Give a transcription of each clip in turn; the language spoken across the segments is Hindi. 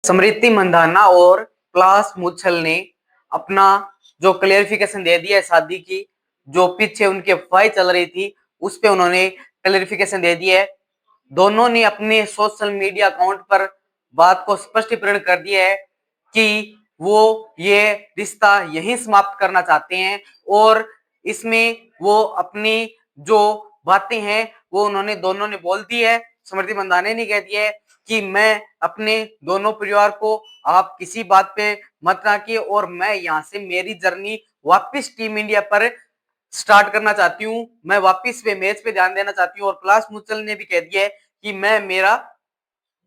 स्मृति मंधाना और क्लास मुच्छल ने अपना जो क्लेरिफिकेशन दे दिया है शादी की, जो पीछे उनकी अफवाहें चल रही थी उस पे उन्होंने क्लेरिफिकेशन दे दिया है। दोनों ने अपने सोशल मीडिया अकाउंट पर बात को स्पष्टीकरण कर दिया है कि वो ये रिश्ता यहीं समाप्त करना चाहते हैं और इसमें वो अपनी जो बातें हैं वो उन्होंने दोनों ने बोल दी है। स्मृति मंदाना ने कह दिया है कि मैं अपने दोनों परिवार को आप किसी बात पे मत राखिए और मैं यहाँ से मेरी जर्नी वापस टीम इंडिया पर स्टार्ट करना चाहती हूँ। मैं वापस पे मैच पे ध्यान देना चाहती हूँ और क्लास मुचल ने भी कह दिया है कि मैं मेरा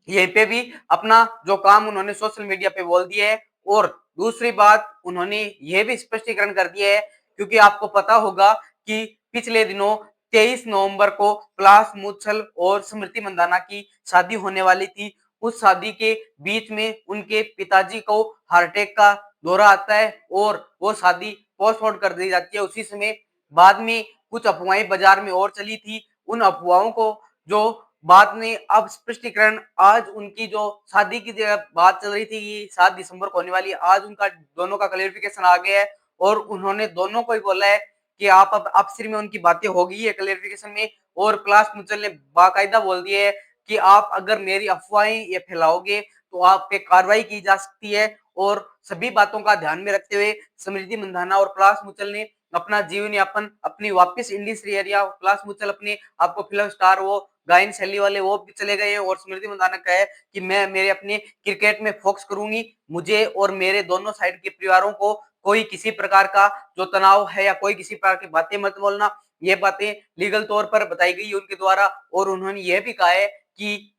यहीं पे भी अपना जो काम उन्होंने सोशल मीडिया पे बोल दिया है। और दूसरी बात उन्होंने यह भी स्पष्टीकरण कर दिया है, क्योंकि आपको पता होगा कि पिछले दिनों 23 नवंबर को क्लास मुच्छल और स्मृति मंदाना की शादी होने वाली थी। उस शादी के बीच में उनके पिताजी को हार्ट अटैक का दौरा आता है और वो शादी पोस्टपोन कर दी जाती है। उसी समय बाद में कुछ अफवाहें बाजार में और चली थी। उन अफवाहों को जो बाद में अब स्पष्टीकरण, आज उनकी जो शादी की बात चल रही थी कि 7 दिसंबर को होने वाली है, आज उनका दोनों का क्लेरिफिकेशन आ गया है और उन्होंने दोनों को ही बोला है कि आप अब आपस में उनकी बातें हो गई है क्लेरिफिकेशन में। और क्लास मुचल ने बाकायदा बोल दिया है कि आप अगर मेरी अफवाहें ये फैलाओगे तो आप पे कार्रवाई की जा सकती है। और सभी बातों का ध्यान में रखते हुए स्मृति मंधाना और क्लास मुचल ने अपना जीवन यापन अपनी वापस इंडस्ट्री एरिया, क्लास मुचल अपने आपको फिल्म स्टार वो गायन शैली वाले वो भी चले गए हैं और स्मृति मंदाना का है कि मैं मेरे अपने क्रिकेट में फोकस करूंगी। मुझे और मेरे दोनों साइड के परिवारों को कोई किसी प्रकार का जो तनाव है या कोई किसी प्रकार की बातें मत बोलना। ये बातें लीगल तौर पर बताई गई है उनके द्वारा। और उन्होंने ये भी कहा है कि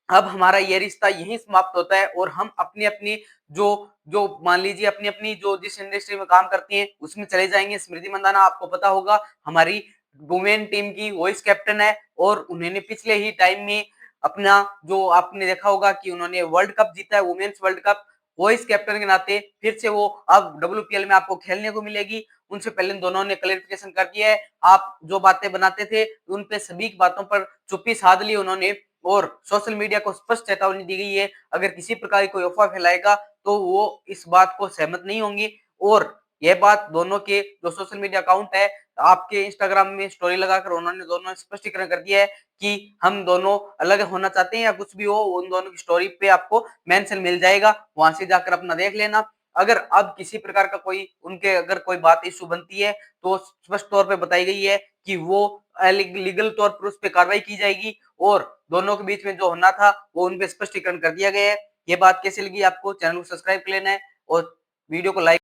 अब हमारा ये रिश्ता यहीं समाप्त होता है और हम अपनी अपनी जो जो मान लीजिए अपनी अपनी जो जिस इंडस्ट्री में काम करती हैं उसमें चले जाएंगे। स्मृति मंदाना आपको पता होगा हमारी वुमेन टीम की वाइस कैप्टन है और उन्होंने पिछले ही टाइम में अपना जो आपने देखा होगा कि उन्होंने वर्ल्ड कप जीता है, women's world cup. Vice captain के नाते फिर से वो अब डब्ल्यूपीएल में आपको खेलने को मिलेगी। उनसे पहले दोनों ने क्लेरिफिकेशन कर दिया है। आप जो बातें बनाते थे उन पे सभी बातों पर चुप्पी साध ली उन्होंने और सोशल मीडिया को स्पष्ट चेतावनी दी गई है, अगर किसी प्रकार की कोई अफवाह फैलाएगा तो वो इस बात को सहमत नहीं होंगे। और यह बात दोनों के जो सोशल मीडिया अकाउंट है आपके इंस्टाग्राम में स्टोरी लगाकर उन्होंने दोनों स्पष्टीकरण कर दिया है कि हम दोनों अलग होना चाहते हैं या कुछ भी हो, उन दोनों की स्टोरी पे आपको मेंशन मिल जाएगा, वहां से जाकर अपना देख लेना। अगर अब किसी प्रकार का कोई उनके अगर कोई बात इशू बनती है तो स्पष्ट तौर पे बताई गई है कि वो लीगल तौर पर उस पर कार्रवाई की जाएगी और दोनों के बीच में जो होना था वो उन पे स्पष्टीकरण कर दिया गया है। ये बात कैसी लगी आपको? चैनल को सब्सक्राइब कर लेना है और वीडियो को लाइक